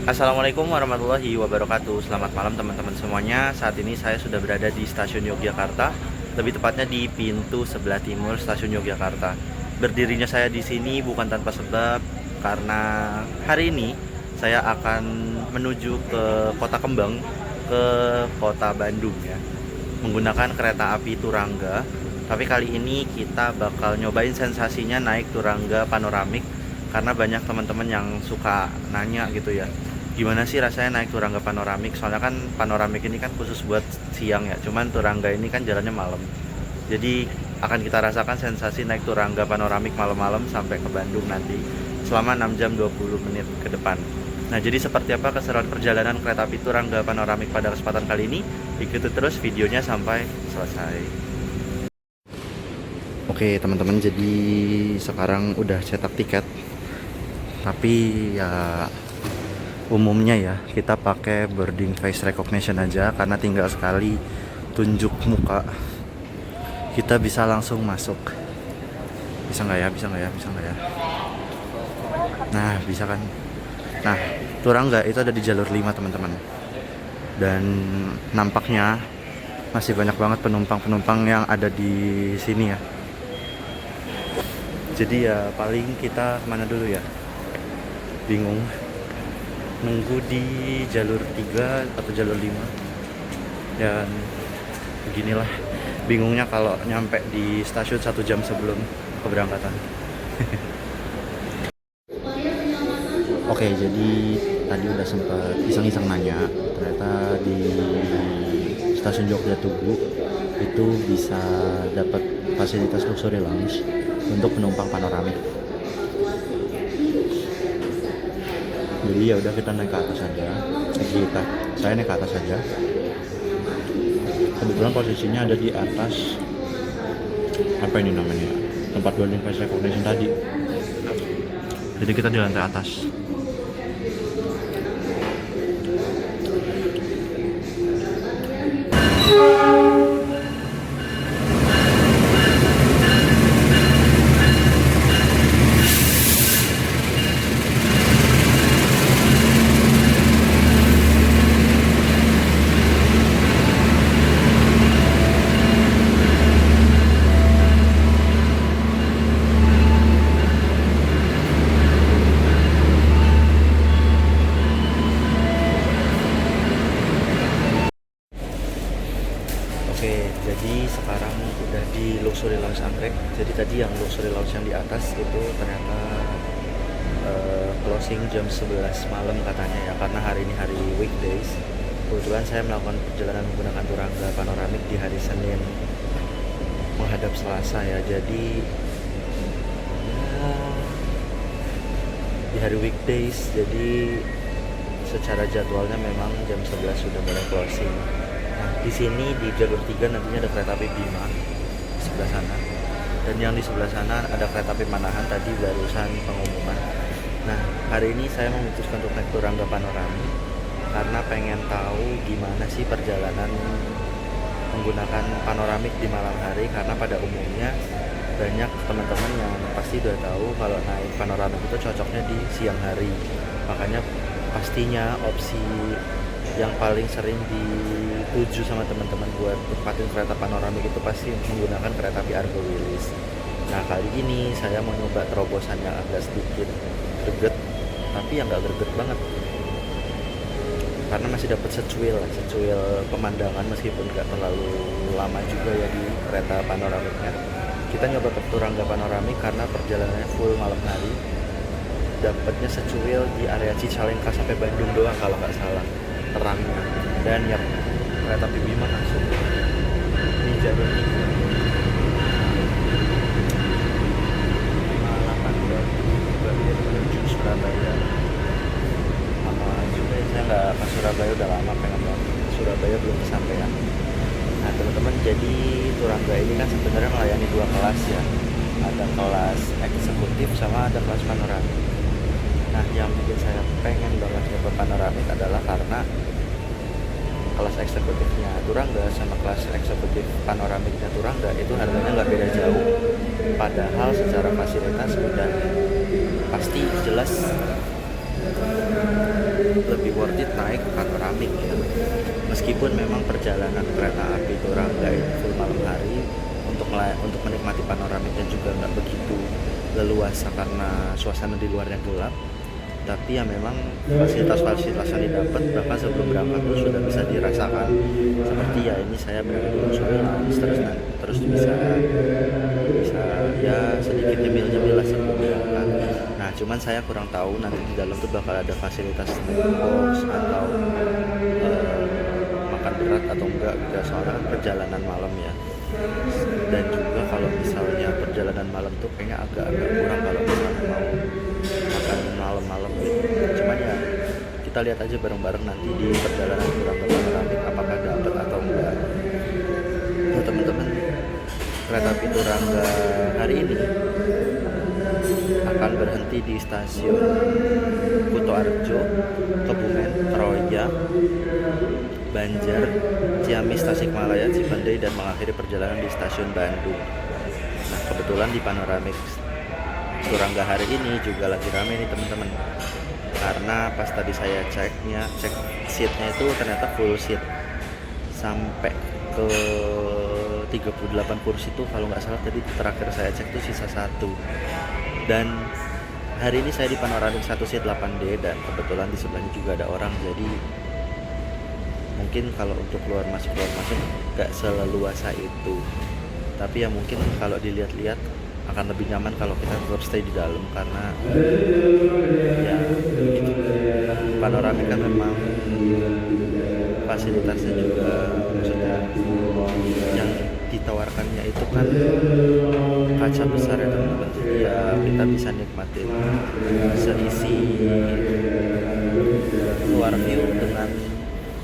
Assalamualaikum warahmatullahi wabarakatuh. Selamat malam teman-teman semuanya. Saat ini saya sudah berada di stasiun Yogyakarta, lebih tepatnya di pintu sebelah timur stasiun Yogyakarta. Berdirinya saya di sini bukan tanpa sebab, karena hari ini saya akan menuju ke Kota Kembang, ke Kota Bandung ya, menggunakan kereta api Turangga. Tapi kali ini kita bakal nyobain sensasinya naik Turangga panoramik, karena banyak teman-teman yang suka nanya gitu ya, gimana sih rasanya naik Turangga panoramik. Soalnya kan panoramik ini kan khusus buat siang ya, cuman Turangga ini kan jalannya malam. Jadi akan kita rasakan sensasi naik Turangga panoramik malam-malam sampai ke Bandung nanti selama 6 jam 20 menit ke depan. Nah, jadi seperti apa keseruan perjalanan kereta api Turangga panoramik pada kesempatan kali ini? Ikuti terus videonya sampai selesai. Oke teman-teman, jadi sekarang udah cetak tiket, tapi ya umumnya ya kita pakai boarding face recognition aja, karena tinggal sekali tunjuk muka kita bisa langsung masuk. Bisa nggak ya? Nah, bisa kan? Nah, Turangga itu ada di jalur 5 teman-teman, dan nampaknya masih banyak banget penumpang-penumpang yang ada di sini ya. Jadi ya paling kita mana dulu ya, bingung nunggu di jalur 3 atau jalur 5. Dan beginilah bingungnya kalau nyampe di stasiun 1 jam sebelum keberangkatan. Oke, jadi tadi udah sempat iseng-iseng nanya, ternyata di stasiun Jogja Tugu itu bisa dapat fasilitas luxury lounge untuk penumpang panoramik. Jadi ya udah, kita naik ke atas aja. Saya naik ke atas aja. Kebetulan posisinya ada di atas, apa ini namanya, tempat boarding face recognition tadi. Jadi kita di lantai atas. Oke, jadi sekarang udah di luxury lounge anggrek. Jadi tadi yang luxury lounge yang di atas itu ternyata closing jam 11 malam katanya ya, karena hari ini hari weekdays. Kebetulan saya melakukan perjalanan menggunakan Turangga panoramik di hari Senin menghadap Selasa ya. Jadi ya, di hari weekdays, jadi secara jadwalnya memang jam 11 sudah mulai closing. Nah, di sini di jalur 3 nantinya ada kereta api Bima di sebelah sana, dan yang di sebelah sana ada kereta api Manahan, tadi barusan pengumuman. Nah, hari ini saya memutuskan untuk naik Turangga panoramik karena pengen tahu gimana sih perjalanan menggunakan panoramik di malam hari, karena pada umumnya banyak teman-teman yang pasti udah tahu kalau naik panoramik itu cocoknya di siang hari. Makanya pastinya opsi yang paling sering dituju sama teman-teman buat nempatin kereta panoramik itu pasti menggunakan kereta api Argo Wilis. Nah, kali ini saya mau nyoba terobosan yang agak sedikit greget, tapi yang nggak greget banget, karena masih dapat secuil pemandangan meskipun nggak terlalu lama juga ya di kereta panoramiknya. Kita nyoba ke Turangga panoramik karena perjalanannya full malam hari, dapatnya secuil di area Cicalengka sampai Bandung doang kalau nggak salah terangnya. Dan ya kereta api Bima langsung di jalur 3 menuju Surabaya. Apa juga saya nggak ke Surabaya, udah lama pengen banget ke Surabaya, belum kesampaian. Jadi Turangga ini kan sebenarnya melayani dua kelas ya. Ada kelas eksekutif sama ada kelas panoramik. Nah, yang bikin saya pengen banget nyoba panoramik adalah karena kelas eksekutifnya Turangga sama kelas eksekutif panoramiknya Turangga itu harganya nggak beda jauh. Padahal secara fasilitas udah pasti jelas lebih worth it naik panoramik ya. Meskipun memang perjalanan kereta api Turangga itu malam hari untuk menikmati panoramiknya juga nggak begitu leluasa karena suasana di luarnya gelap. Tapi ya memang fasilitas-fasilitas yang didapat bahkan sebelum berangkat itu sudah bisa dirasakan, seperti ya ini saya berada di Luxury Lounge terus bisa ya sedikit nyemil lah sebelum berangkat. Nah, cuman saya kurang tahu nanti di dalam tuh bakal ada fasilitas snack box atau makan berat atau enggak gitu, soalnya kan perjalanan malam ya. Dan juga kalau misalnya perjalanan malam tuh kayaknya agak-agak kurang kalau misalnya mau makan malam-malam gitu. Cuman ya kita lihat aja bareng-bareng nanti di perjalanan Turangga panoramik apakah dapat atau enggak. Nah, teman-teman, kereta api Turangga hari ini akan berhenti di stasiun Kutoarjo, Kebumen, Troya, Banjar, Ciamis, Tasikmalaya, Cipendei, dan mengakhiri perjalanan di stasiun Bandung. Nah, kebetulan di panoramik Turangga hari ini juga lagi rame nih teman-teman, karena pas tadi saya cek seatnya itu ternyata full seat sampai ke 38 kursi tuh kalau nggak salah. Tadi terakhir saya cek tuh sisa 1. Dan hari ini saya di panoramik 1 seat 8D dan kebetulan di sebelahnya juga ada orang, jadi mungkin kalau untuk keluar masuk nggak seleluasa itu. Tapi ya mungkin kalau dilihat-lihat akan lebih nyaman kalau kita tetap stay di dalam, karena ya gitu. Panoramik kan memang fasilitasnya juga, maksudnya yang ditawarkannya itu kan kaca besar ya teman-teman, ya kita bisa nikmatin seisi luar view dengan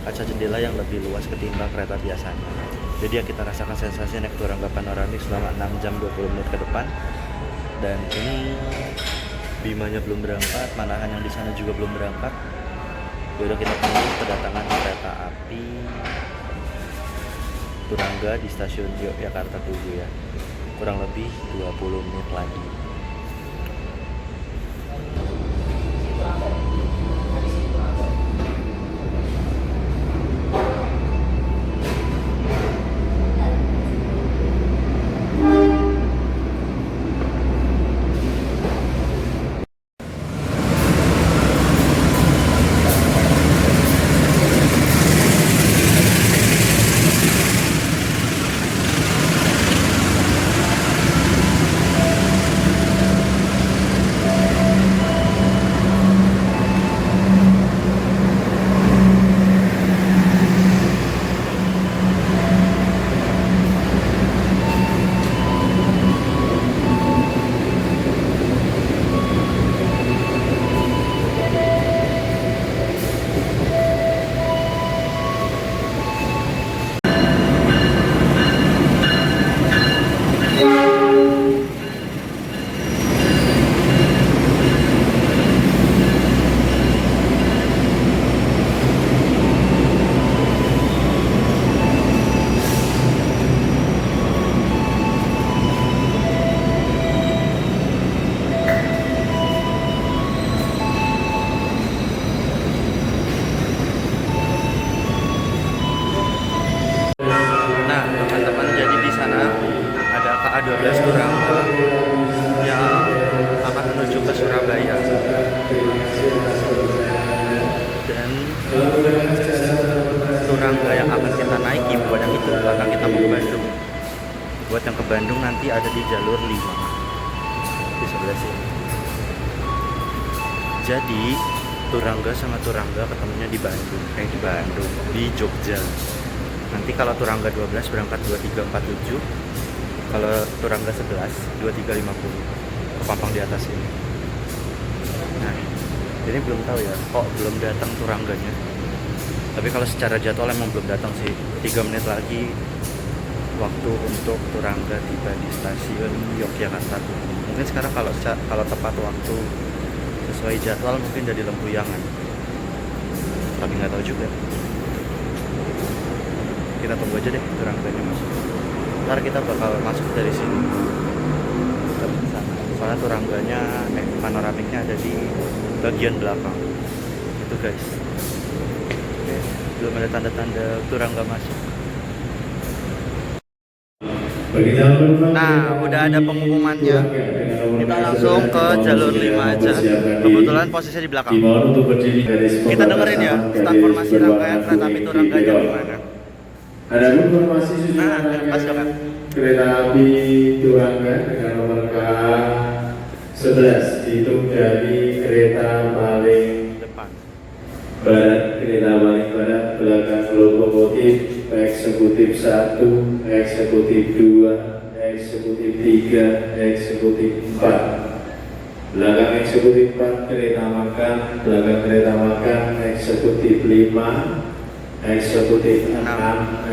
kaca jendela yang lebih luas ketimbang kereta biasanya. Jadi ya kita rasakan sensasi naik Turangga panoramik selama 6 jam 20 menit ke depan. Dan ini Bimanya belum berangkat, Manahan yang di sana juga belum berangkat. Yaudah kita tunggu kedatangan kereta api Turangga di stasiun Yogyakarta dulu ya. Kurang lebih 20 menit lagi. KA12 Turangga yang akan menuju ke Surabaya. Dan Turangga yang akan kita naiki buat yang itu karena kita mau ke Bandung. Buat yang ke Bandung nanti ada di jalur 5 di sebelah sini. Jadi Turangga sama Turangga ketemunya di Bandung, di Jogja. Nanti kalau Turangga 12 berangkat 2347, kalau Turangga 11 2350 ke Pampang di atas ini. Nah, ini belum tahu ya, kok belum datang Turangganya. Tapi kalau secara jadwal emang belum datang sih. 3 menit lagi waktu untuk Turangga tiba di stasiun Yogyakarta tuh. Mungkin sekarang kalau tepat waktu sesuai jadwal mungkin udah di Lempuyangan, tapi nggak tahu juga. Kita tunggu aja deh Turangganya masuk. Ntar kita bakal masuk dari sini ke sana. Soalnya Turangganya, panoramiknya ada di bagian belakang. Itu guys. Oke, belum ada tanda-tanda Turangga masuk. Nah, udah ada pengumumannya. Kita langsung ke jalur 5 aja. Kebetulan posisinya di belakang. Kita dengerin ya informasi rangkaian kereta api Turangganya gimana. Ada informasi Nah, pas sudah kan? kereta api Turangga dengan nomor KA 11 dihitung dari kereta paling Depan. barat, kereta paling barat belakang lokomotif eksekutif 1, eksekutif 2, eksekutif 3, eksekutif 4. Belakang eksekutif 4 kereta makan, belakang kereta makan eksekutif 5, eksekutif 6,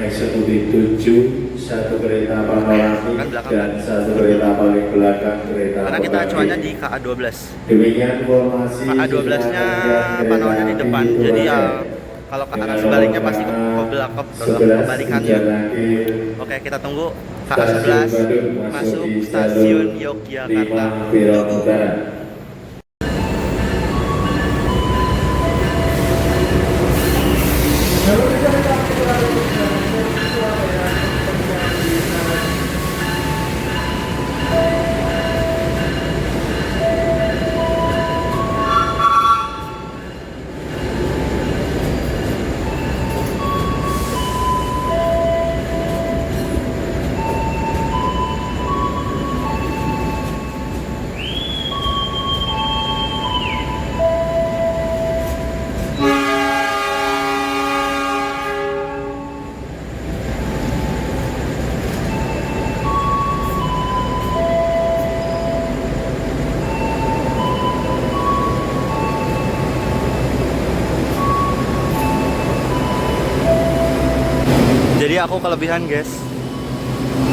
eksekutif 7, satu kereta panoramik dan satu kereta paling belakang kereta. Karena kita acuannya di KA 12. Demikian informasi. KA 12-nya panonya di depan. Jadi ya kalau ke arah sebaliknya pasti ke belakang kebalikannya. Oke, kita tunggu KA 11 masuk stasiun Yogyakarta. Jadi aku kelebihan guys.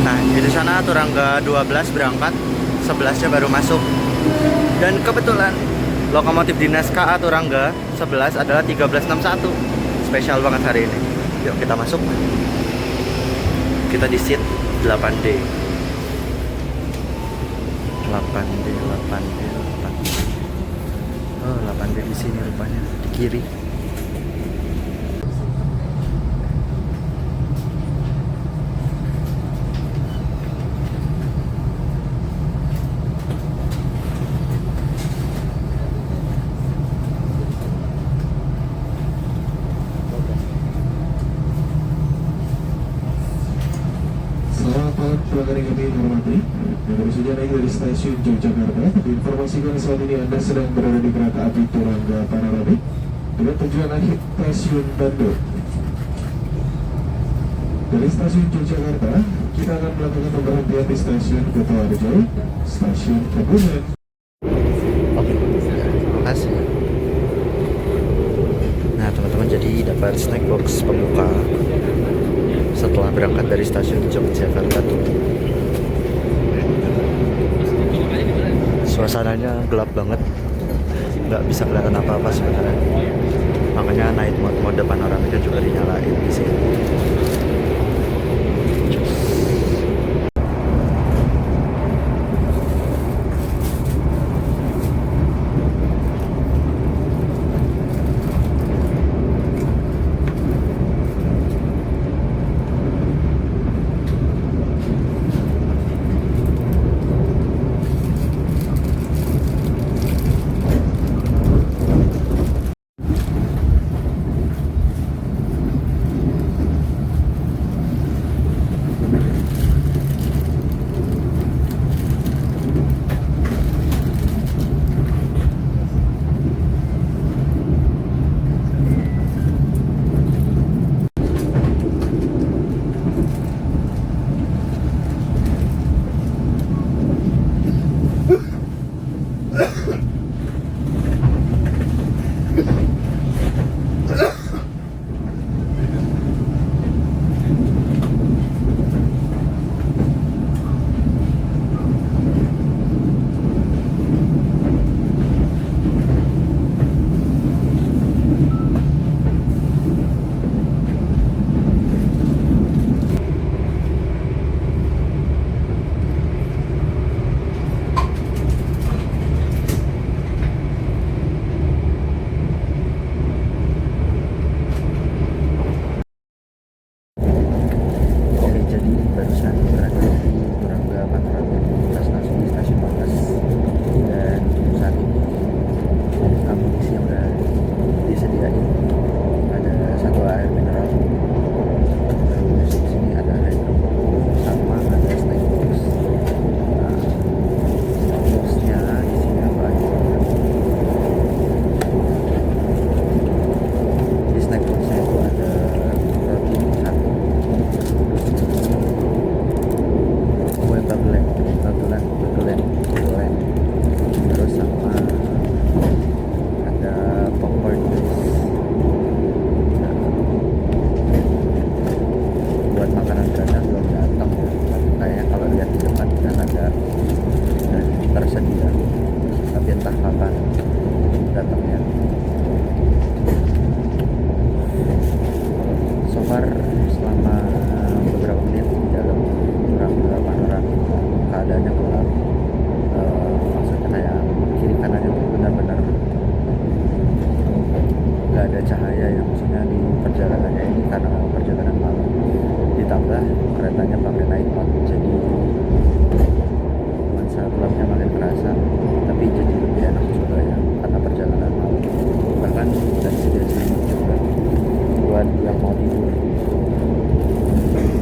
Nah, di sana Turangga 12 berangkat, 11-nya baru masuk. Dan kebetulan lokomotif dinas KA Turangga 11 adalah 1361. Spesial banget hari ini. Yuk kita masuk. Kita di seat 8D. 8D. Oh, 8D di sini rupanya, di kiri. Pelanggan yang kami hormati, yang baru saja naik dari stasiun Yogyakarta, diinformasikan saat ini Anda sedang berada di kereta api Turangga Panoramik dengan tujuan akhir stasiun Bandung. Dari stasiun Yogyakarta, kita akan melakukan pemberhentian di stasiun Kutoarjo, stasiun Kebumen. Oke, terima kasih. Nah teman-teman, jadi dapat snack box pembuka setelah berangkat dari stasiun Yogyakarta tuh. Suasananya gelap banget, nggak bisa kelihatan apa-apa sebenarnya. Makanya night mode panoramiknya juga dinyalain di sini. jakartanya pakai night mode, jadi nuansa gelapnya makin kerasa, tapi jadi lebih enak juga ya karena perjalanan malam. Bahkan dari segi selimut juga buat yang mau tidur.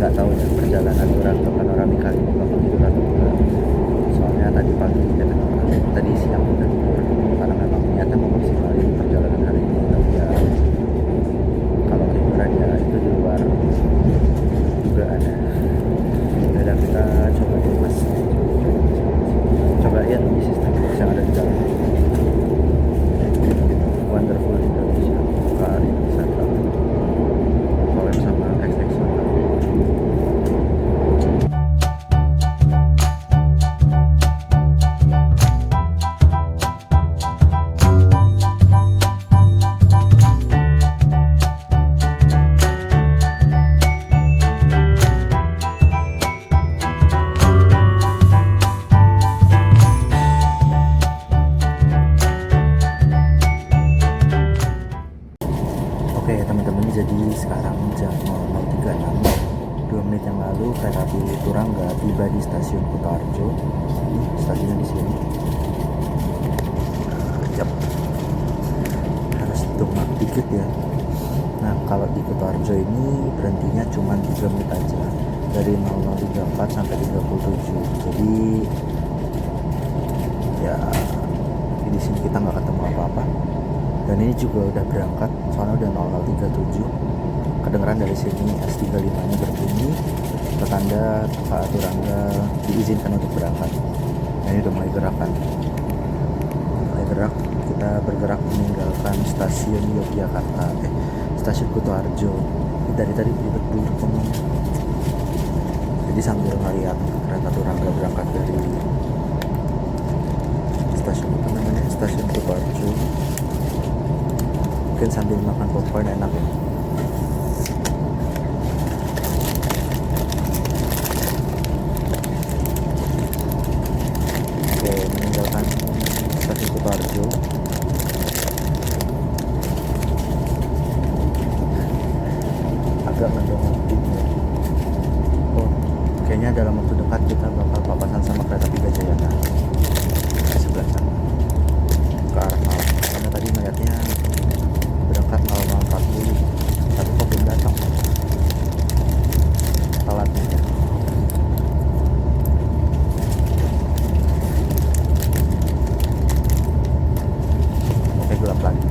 Nggak tahu ya perjalanan Turangga Panoramik kali ini bakal tidur atau enggak, soalnya tadi pagi tadi siang udah tidur karena memang niatnya mau maksimalin perjalanan hari ini. Tapi ya kalau tiduran ya itu di luar dugaan ya. Udah kita coba deh mas, cobain di sistem box yang ada di dalam. Wonderful Indonesia, Karin Santa, collab sama XX Oke teman-teman, jadi sekarang jam 03.06, 2 menit yang lalu kereta api Turangga tiba di stasiun Kutoarjo. Stasiunnya di sini. Yap. Harus dongak dikit ya. Nah kalau di Kutoarjo ini berhentinya cuma 3 menit aja, dari 00.34 sampai 37. Jadi ya di sini kita nggak ketemu apa-apa. Dan ini juga udah berangkat, soalnya udah 00.37. Kedengeran dari sini S35 nya berbunyi, petanda Pak Turangga diizinkan untuk berangkat. Nah ini udah mulai gerakan, mulai gerak. Kita bergerak meninggalkan stasiun Yogyakarta, stasiun Kutoarjo. Dari tadi ribet dulu ngomongnya, jadi sambil ngeliat kereta Turangga berangkat dari stasiun apa namanya, stasiun Kutoarjo, mungkin sambil makan popcorn enak ya. Oke, meninggalkan stasiun Kutoarjo. Agak mendongak dikit. Oh, kayaknya dalam waktu dekat kita bakal papasan sama kereta api Gajayana di sebelah sana, ke arah Malang. Karena tadi melihatnya berangkat 00.40, tapi kok belum datang, telatnya ya. Oke, gelap lagi.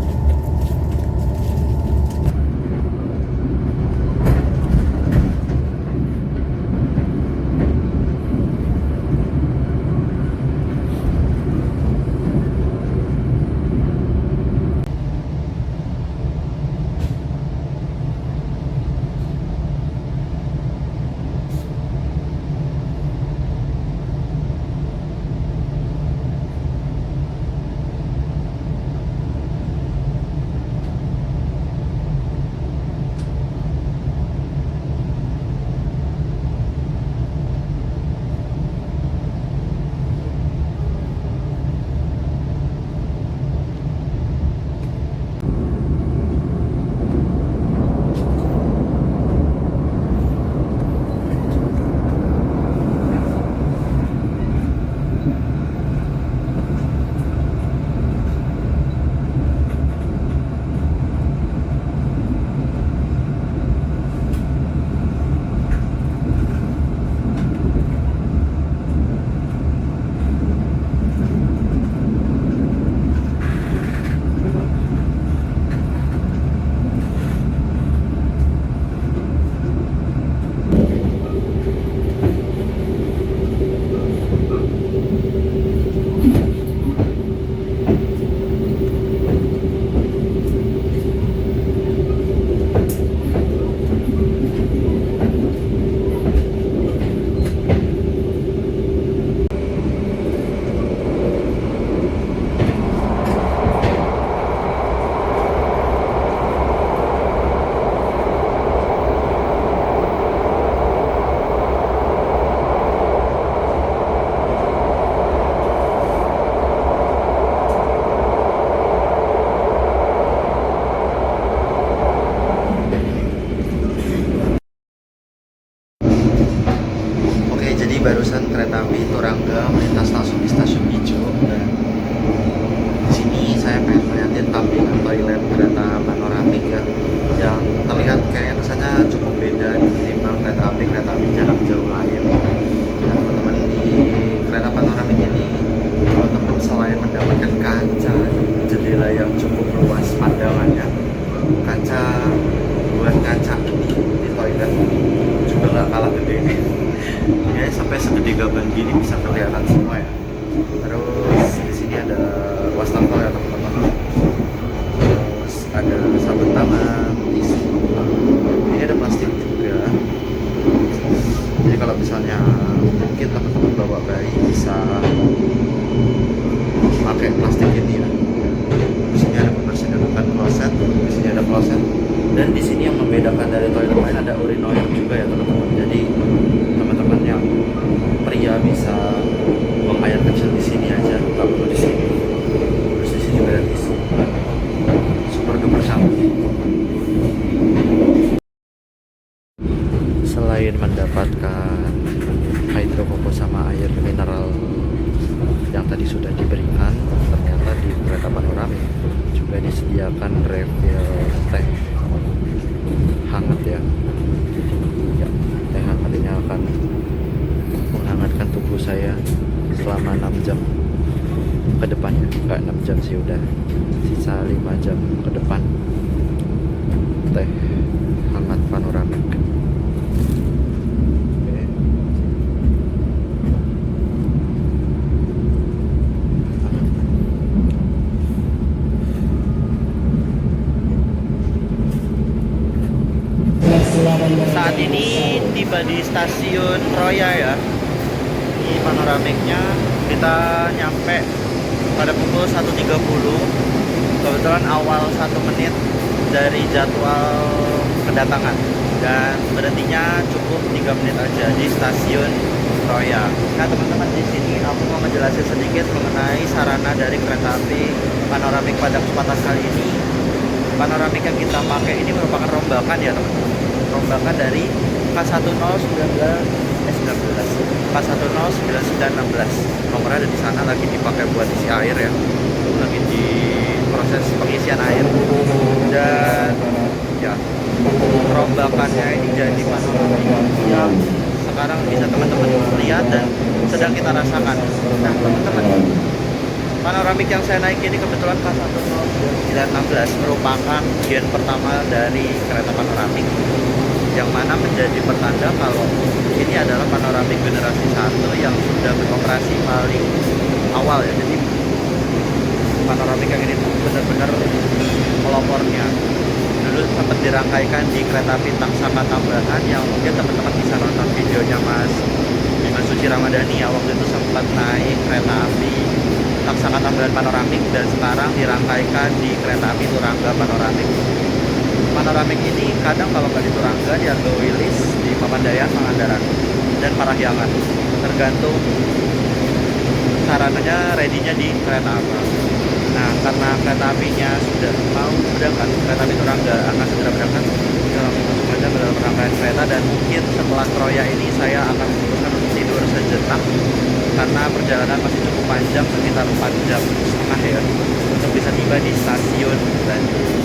barusan kereta api Turangga melintas langsung di stasiun Ijo, dan di sini saya pengen melihatin tampilan toilet kereta panoramik ya, yang terlihat kayak kesannya cukup beda dibanding kereta api jarak jauh lain. Dan teman-teman, di kereta panoramik ini teman-teman selain mendapatkan kaca jendela yang cukup luas pandangannya, kaca buat kaca di toilet juga nggak kalah gede. Ya sampai segede gaban gini bisa kelihatan semua ya. Terus di sini ada wastafel ya teman-teman. Terus ada sabun tangan, tisu. Ini ada plastik juga. Jadi kalau misalnya mungkin teman-teman bawa bayi bisa pakai plastik ini ya. Di sini ada pembersih dekat kloset, di sini ada kloset. Dan di sini yang membedakan dari toilet lain ada urinoir juga ya teman-teman. Jadi teman-teman yang pria bisa buang air kecil di sini aja, nggak perlu di sini. Terus di sini juga ada tisu, super duper canggih. Selain mendapatkan hidropopo sama air mineral yang tadi sudah diberikan, ternyata di kereta panoramik juga disediakan refill teh hangat ya. Ya, teh hangat ini akan menghangatkan tubuh saya selama 6 jam ke depannya. Enggak 6 jam sih, udah sisa 5 jam ke depan. Teh hangat panoramik. Saat ini tiba di stasiun Roya ya. Ini panoramiknya, kita nyampe pada pukul 1.30. Kebetulan awal 1 menit dari jadwal kedatangan, dan berhentinya cukup 3 menit aja di stasiun Roya. Nah teman-teman, di sini aku mau ngejelasin sedikit mengenai sarana dari kereta api panoramik pada kesempatan kali ini. Panoramik yang kita pakai ini merupakan rombakan ya teman-teman. Rombakan dari K109916. Nomornya ada di sana, lagi dipakai buat isi air ya. Lagi di proses pengisian air. Dan ya, rombakannya ini jadi panoramik yang sekarang bisa teman-teman lihat dan sedang kita rasakan. Nah teman-teman, panoramik yang saya naik ini kebetulan K109916 merupakan gen pertama dari kereta panoramik, yang mana menjadi pertanda kalau ini adalah panoramik generasi 1 yang sudah beroperasi paling awal ya. Jadi panoramik yang ini tuh benar-benar pelopornya. Dulu sempat dirangkaikan di kereta api Taksaka Tambahan, yang mungkin teman-teman bisa nonton videonya Mas Suci Ramadhani ya. Waktu itu sempat naik kereta api Taksaka Tambahan panoramik, dan sekarang dirangkaikan di kereta api Turangga panoramik. Panoramik ini kadang kalau nggak di Turangga, di Argo Wilis, di Papandayan, Pangandaran, dan Parahyangan, tergantung sarananya ready-nya di kereta apa. Nah karena kereta apinya sudah mau berangkat, kereta api Turangga akan segera berangkat, langsung saja ke dalam rangkaian kereta. Dan mungkin setelah Troya ini saya akan memutuskan untuk tidur sejenak, karena perjalanan masih cukup panjang, sekitar 4 jam setengah ya, untuk bisa tiba di stasiun Bandung.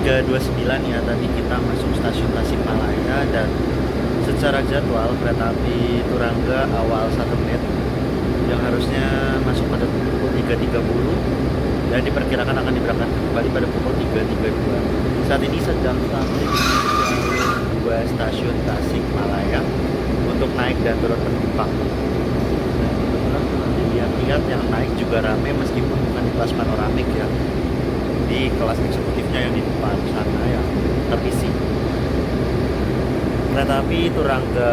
3.29 ya, tadi kita masuk stasiun Tasikmalaya dan secara jadwal kereta api Turangga awal 1 menit yang harusnya masuk pada pukul 3.30 dan diperkirakan akan diberangkatkan kembali pada pukul 3.32. Saat ini sedang sampai di dua stasiun Tasikmalaya untuk naik dan turun penumpang. Dan kebetulan kalau dilihat-lihat yang naik juga ramai meskipun bukan di kelas panoramik ya, di kelas eksekutifnya yang di depan sana yang terisi. Kereta api Turangga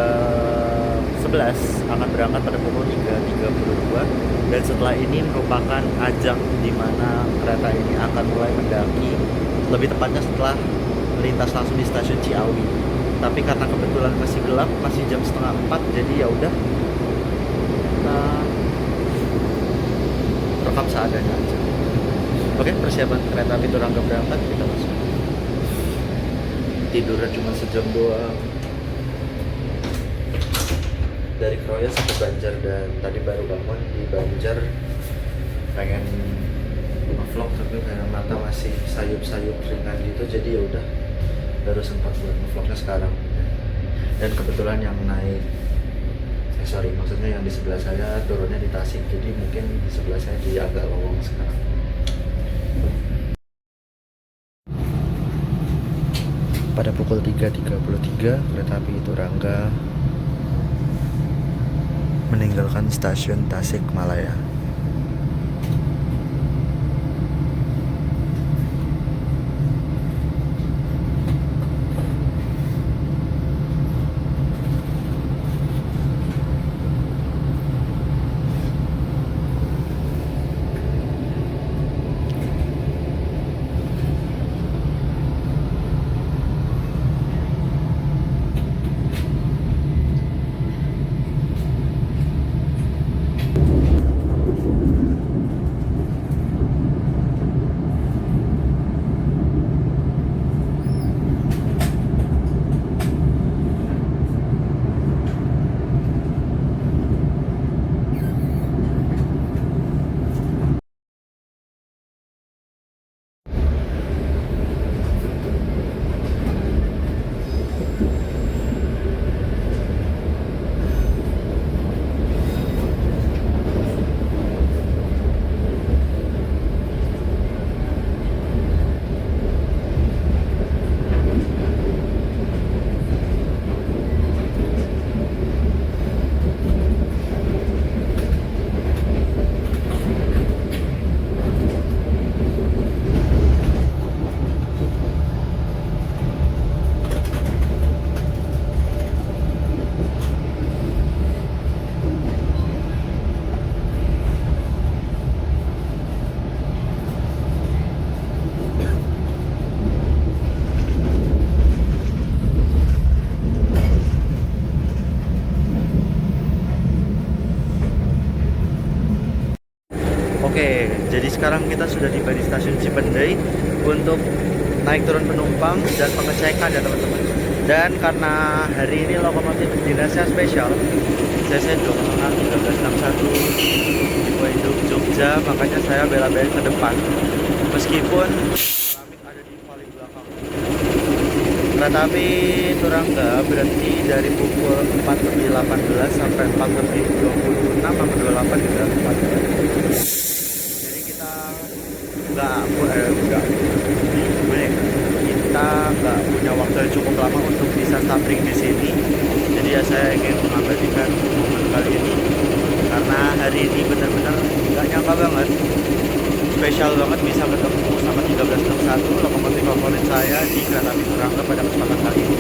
11 akan berangkat pada pukul 3.32 dan setelah ini merupakan ajang di mana kereta ini akan mulai mendaki, lebih tepatnya setelah melintas langsung di stasiun Ciawi. Tapi karena kebetulan masih gelap, masih jam 3:30, jadi ya udah kita rekam seadanya aja. Oke, persiapan kereta api Turangga berangkat, kita masuk. Tidurnya cuma sejam doang. Dari Kroya sampai Banjar dan tadi baru bangun di Banjar, pengen nge-vlog tapi kayak mata masih sayup-sayup ringan gitu, jadi ya udah baru sempat buat nge-vlognya sekarang. Dan kebetulan yang naik maksudnya yang di sebelah saya turunnya di Tasik, jadi mungkin di sebelah saya dia agak lowong sekarang. Pada pukul 3.33 kereta api Turangga meninggalkan stasiun Tasikmalaya. Oke, jadi sekarang kita sudah tiba di stasiun Cipendei untuk naik turun penumpang dan pengecekan ya teman-teman. Dan karena hari ini lokomotif dinasnya spesial, CC 1361 tipe induk Jogja, makanya saya bela-belain ke depan. Meskipun Panoramik ada di paling belakang. Kereta api Turangga berhenti dari pukul 4.18 sampai 4.26 atau 28 juga 4. Kita nggak punya waktu yang cukup lama untuk bisa stapling di sini. Jadi ya saya ingin mengabadikan momen kali ini karena hari ini benar-benar nggak nyangka banget, spesial banget bisa ketemu sama 1361 lokomotif favorit saya di kereta api Turangga pada kesempatan kali ini.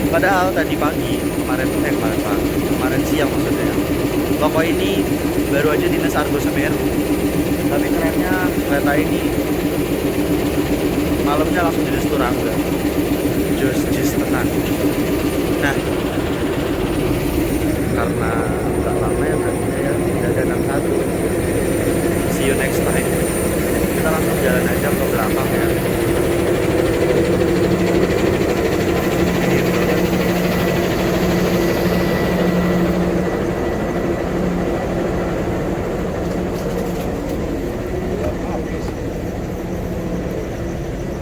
Padahal tadi pagi, kemarin siang maksudnya, loko ini baru aja dinas Argo Semeru. Tapi kerennya kereta ini malamnya langsung dinas Turangga. Jus tenang. Nah, karena nggak lama ya berarti ya tidak ada 61. See you next time. Kita langsung jalan aja ke belakang ya.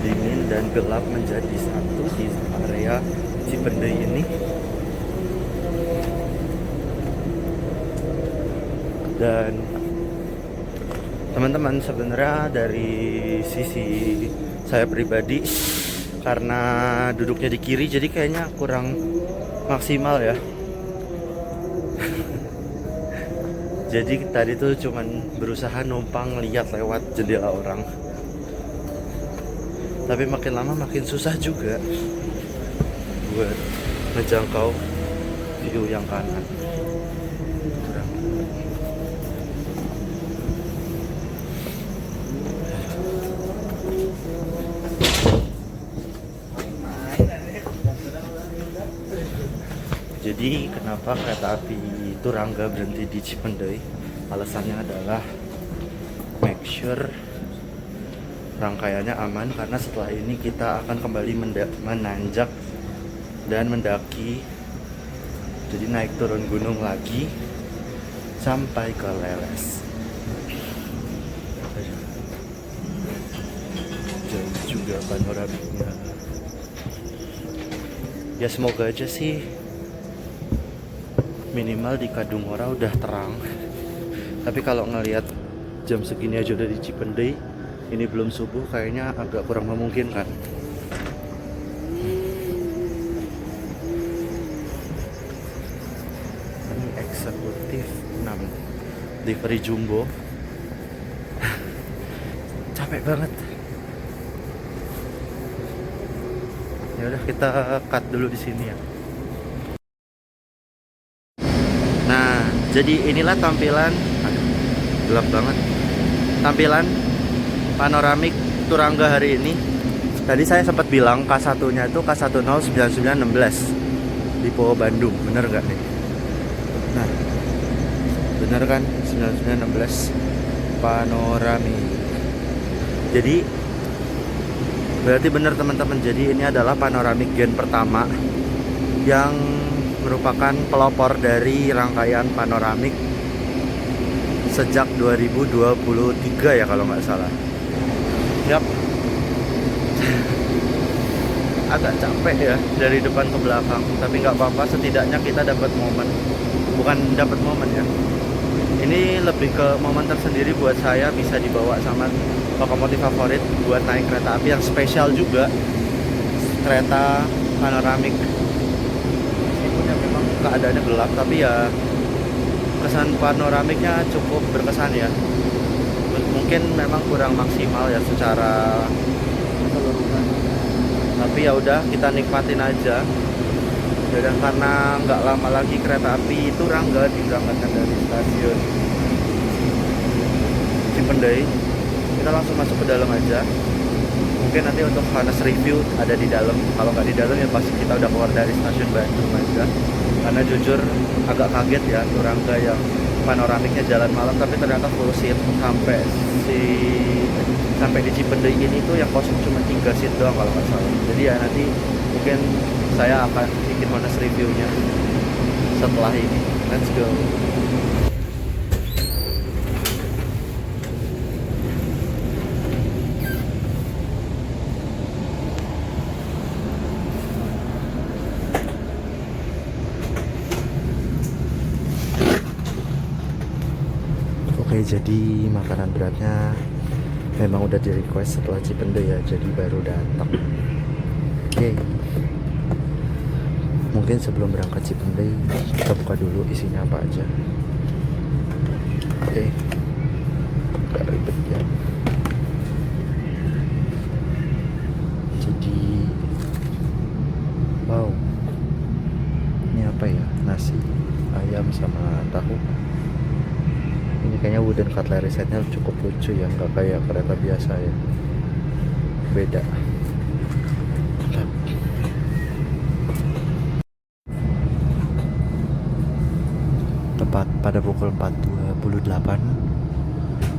Dingin dan gelap menjadi satu di area Cipendei ini. Dan teman-teman, sebenarnya dari sisi saya pribadi, karena duduknya di kiri jadi kayaknya kurang maksimal ya. Jadi tadi tuh cuman berusaha numpang lihat lewat jendela orang, tapi makin lama makin susah juga buat ngejangkau view yang kanan. Jadi kenapa kereta api Turangga berhenti di Cipendei? Alasannya adalah make sure rangkaiannya aman, karena setelah ini kita akan kembali menanjak dan mendaki. Jadi naik turun gunung lagi sampai ke Leles. Jauh juga panoramiknya. Ya semoga aja sih minimal di Kadungora udah terang. Tapi kalau ngelihat jam segini aja udah di Cipendei, ini belum subuh, kayaknya agak kurang memungkinkan. Ini eksekutif 6 livery jumbo. Capek banget. Ya udah, kita cut dulu di sini ya. Nah, jadi inilah tampilan, aduh, gelap banget. Tampilan panoramik Turangga hari ini. Tadi saya sempat bilang K1-nya itu K109916 di Po Bandung, bener gak nih? Nah, bener kan, 9916 panoramik. Jadi berarti bener teman-teman. Jadi ini adalah panoramik gen pertama yang merupakan pelopor dari rangkaian panoramik sejak 2023 ya kalau nggak salah. Yap. Agak capek ya dari depan ke belakang, tapi nggak apa-apa, setidaknya kita dapat momen. Bukan dapat momen ya, ini lebih ke momen tersendiri buat saya, bisa dibawa sama lokomotif favorit buat naik kereta api yang spesial juga, kereta panoramik. Memang keadaannya gelap, tapi ya kesan panoramiknya cukup berkesan ya. Mungkin memang kurang maksimal ya secara keseluruhan, tapi ya udah, kita nikmatin aja. Dan karena nggak lama lagi kereta api Turangga diberangkatkan dari stasiun Cipendei, kita langsung masuk ke dalam aja. Mungkin nanti untuk harness review ada di dalam. Kalau nggak di dalam ya pasti kita udah keluar dari stasiun Bandung aja. Karena jujur agak kaget ya, Turangga yang panoramiknya jalan malam tapi ternyata full seat sampai di Cipendei ini tuh yang kosong cuma 3 seat doang kalau nggak salah. Jadi ya nanti mungkin saya akan bikin harness reviewnya setelah ini. Let's go. Oke, jadi makanan beratnya memang udah di request setelah Cipendei ya, jadi baru datang. Oke, mungkin sebelum berangkat Cipendei kita buka dulu isinya apa aja. Oke, gak ribet ya. Jadi wow, ini apa ya, nasi ayam sama tahu. Ini kayaknya wooden cutlery setnya cukup lucu ya, nggak kayak kereta biasa ya, beda. Tepat pada pukul 4.28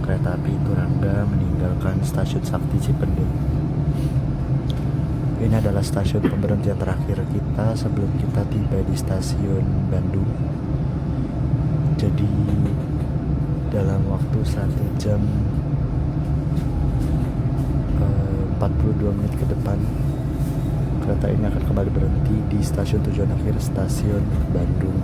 kereta api Turangga meninggalkan stasiun Sakti Cipendei. Ini adalah stasiun pemberhentian terakhir kita sebelum kita tiba di stasiun Bandung. Jadi dalam waktu 1 jam 42 menit ke depan kereta ini akan kembali berhenti di stasiun tujuan akhir, stasiun Bandung.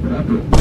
terupload.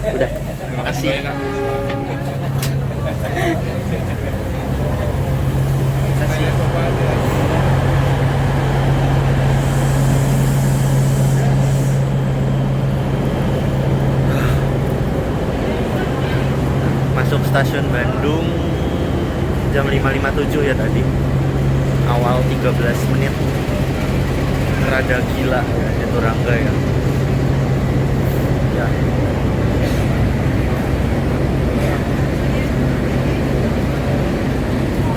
Udah, makasih. Masuk stasiun Bandung jam 5.57 ya tadi. Awal 13 menit. Rada gila ya, itu Rangga ya. Ya.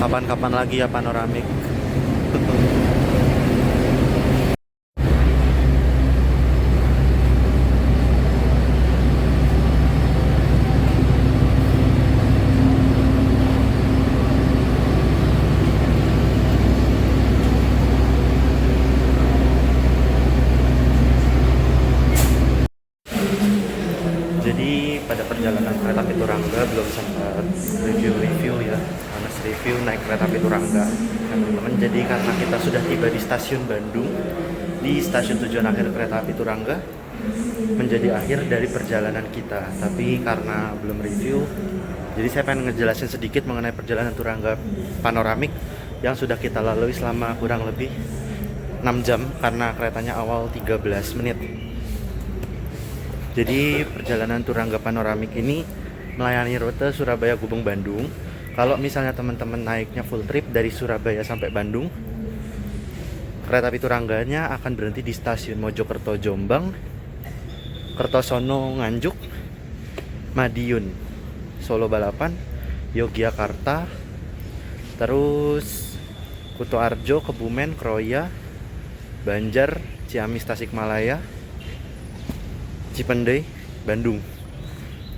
Kapan-kapan lagi ya panoramik. Jadi pada perjalanan kereta api Turangga belum sempat review ya, Anas review naik kereta api Turangga teman-teman. Jadi karena kita sudah tiba di stasiun Bandung, di stasiun tujuan akhir kereta api Turangga, menjadi akhir dari perjalanan kita. Tapi karena belum review, jadi saya pengen ngejelasin sedikit mengenai perjalanan Turangga panoramik yang sudah kita lalui selama kurang lebih 6 jam karena keretanya awal 13 menit. Jadi perjalanan Turangga panoramik ini melayani rute Surabaya Gubeng Bandung. Kalau misalnya teman-teman naiknya full trip dari Surabaya sampai Bandung, kereta api Turangganya akan berhenti di stasiun Mojokerto Jombang, Kertosono Nganjuk, Madiun, Solo Balapan, Yogyakarta, terus Kutoarjo, Kebumen, Kroya, Banjar, Ciamis, Tasikmalaya, Cipendei, Bandung.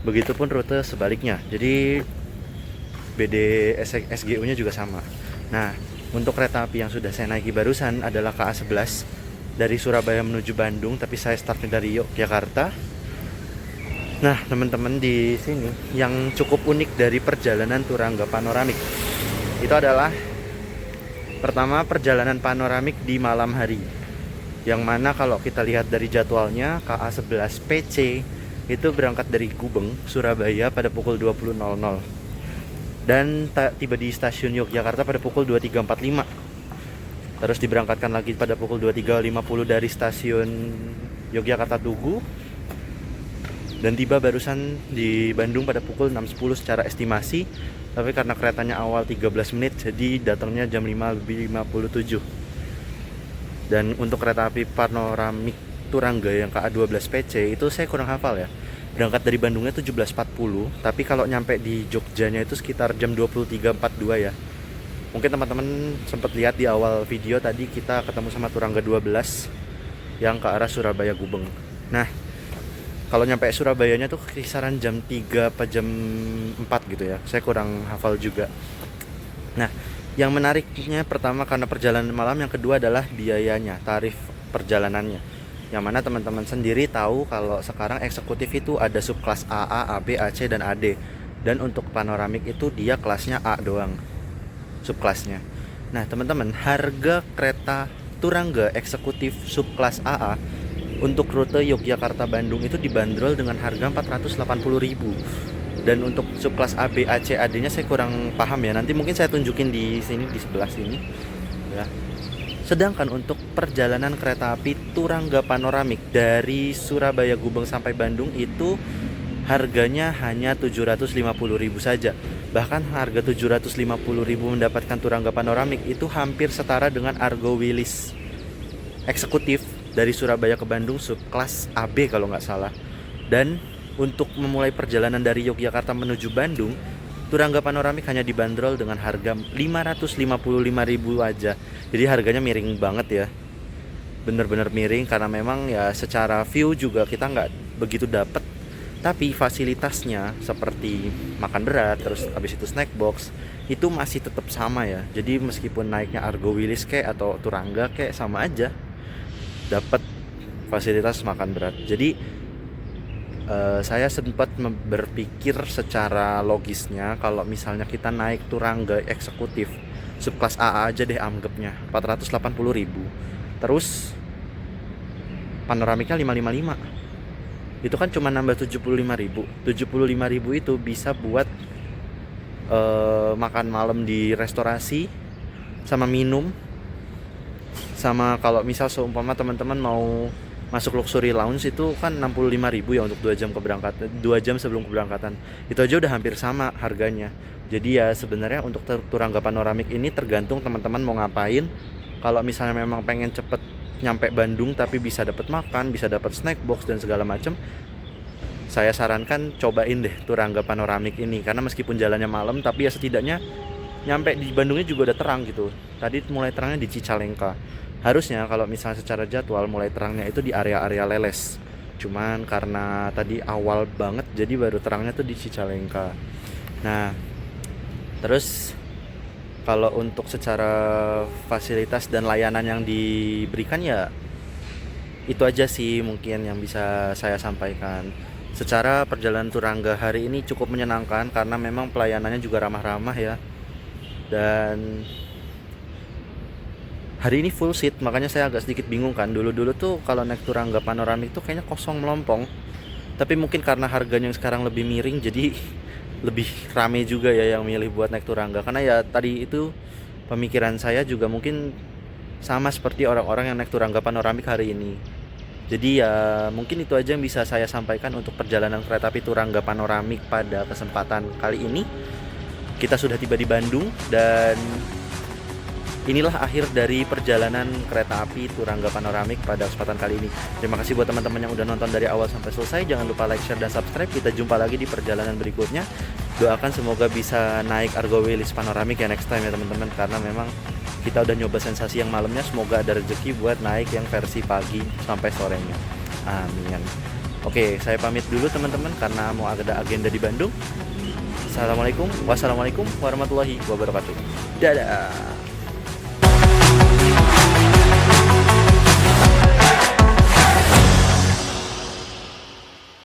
Begitupun rute sebaliknya. Jadi BD SGU-nya juga sama. Nah, untuk kereta api yang sudah saya naiki barusan adalah KA11 dari Surabaya menuju Bandung, tapi saya startnya dari Yogyakarta. Nah, teman-teman, di sini yang cukup unik dari perjalanan Turangga panoramik itu adalah pertama, perjalanan panoramik di malam hari. Yang mana kalau kita lihat dari jadwalnya, KA11 PC itu berangkat dari Gubeng, Surabaya pada pukul 20.00 dan tiba di stasiun Yogyakarta pada pukul 23.45. Terus diberangkatkan lagi pada pukul 23.50 dari stasiun Yogyakarta Tugu dan tiba barusan di Bandung pada pukul 6.10 secara estimasi. Tapi karena keretanya awal 13 menit, jadi datangnya jam 5:57. Dan untuk kereta api panoramik Turangga yang KA12 PC itu saya kurang hafal ya. Berangkat dari Bandungnya 17.40, tapi kalau nyampe di Jogjanya itu sekitar jam 23.42 ya. Mungkin teman-teman sempat lihat di awal video tadi kita ketemu sama Turangga 12 yang ke arah Surabaya Gubeng. Nah, kalau nyampe Surabayanya tuh kisaran jam 3 apa jam 4 gitu ya. Saya kurang hafal juga. Nah, yang menariknya pertama karena perjalanan malam, yang kedua adalah biayanya, tarif perjalanannya. Yang mana teman-teman sendiri tahu kalau sekarang eksekutif itu ada subkelas AA, AB, AC, dan AD. Dan untuk panoramik itu dia kelasnya A doang, subkelasnya. Nah teman-teman, harga kereta Turangga eksekutif subkelas AA untuk rute Yogyakarta Bandung itu dibanderol dengan harga 480.000. Dan untuk subkelas AB, AC, AD nya saya kurang paham ya. Nanti mungkin saya tunjukin di sini, di sebelah sini. ya. Sedangkan untuk perjalanan kereta api Turangga Panoramik dari Surabaya Gubeng sampai Bandung itu harganya hanya 750.000 saja. Bahkan harga 750.000 mendapatkan Turangga Panoramik itu hampir setara dengan Argo Wilis eksekutif dari Surabaya ke Bandung subkelas AB kalau nggak salah. Dan untuk memulai perjalanan dari Yogyakarta menuju Bandung, Turangga Panoramik hanya dibanderol dengan harga 555.000 aja. Jadi harganya miring banget ya. Bener-bener miring karena memang ya secara view juga kita nggak begitu dapet. Tapi fasilitasnya seperti makan berat, terus habis itu snack box, itu masih tetap sama ya. Jadi meskipun naiknya Argo Wilis kayak atau Turangga kayak sama aja, dapat fasilitas makan berat. Jadi saya sempat berpikir secara logisnya kalau misalnya kita naik Turangga eksekutif subkelas AA aja deh anggapnya 480.000, terus panoramiknya 555, itu kan cuma nambah 75.000. 75.000 itu bisa buat makan malam di restorasi sama minum, sama kalau misal seumpama teman-teman mau masuk luxury lounge itu kan 65.000 ya untuk 2 jam keberangkatan, 2 jam sebelum keberangkatan. Itu aja udah hampir sama harganya. Jadi ya sebenarnya untuk Turangga Panoramik ini tergantung teman-teman mau ngapain. Kalau misalnya memang pengen cepet nyampe Bandung tapi bisa dapat makan, bisa dapat snack box dan segala macam, saya sarankan cobain deh Turangga Panoramik ini, karena meskipun jalannya malam tapi ya setidaknya nyampe di Bandungnya juga udah terang gitu. Tadi mulai terangnya di Cicalengka. Harusnya kalau misalnya secara jadwal mulai terangnya itu di area-area Leles. Cuman karena tadi awal banget jadi baru terangnya tuh di Cicalengka. Nah, terus kalau untuk secara fasilitas dan layanan yang diberikan ya itu aja sih mungkin yang bisa saya sampaikan. Secara perjalanan Turangga hari ini cukup menyenangkan karena memang pelayanannya juga ramah-ramah ya. Dan hari ini full seat, makanya saya agak sedikit bingung kan. Dulu-dulu tuh kalau naik Turangga Panoramik tuh kayaknya kosong melompong. Tapi mungkin karena harganya yang sekarang lebih miring jadi lebih rame juga ya yang milih buat naik Turangga. Karena ya tadi itu pemikiran saya juga mungkin sama seperti orang-orang yang naik Turangga Panoramik hari ini. Jadi ya mungkin itu aja yang bisa saya sampaikan untuk perjalanan kereta api Turangga Panoramik pada kesempatan kali ini. Kita sudah tiba di Bandung dan inilah akhir dari perjalanan kereta api Turangga Panoramik pada kesempatan kali ini. Terima kasih buat teman-teman yang udah nonton dari awal sampai selesai. Jangan lupa like, share, dan subscribe. Kita jumpa lagi di perjalanan berikutnya. Doakan semoga bisa naik Argo Wilis Panoramik ya next time ya teman-teman. Karena memang kita udah nyoba sensasi yang malamnya. Semoga ada rezeki buat naik yang versi pagi sampai sorenya. Amin. Oke, saya pamit dulu teman-teman karena mau ada agenda di Bandung. Wassalamualaikum warahmatullahi wabarakatuh. Dadah.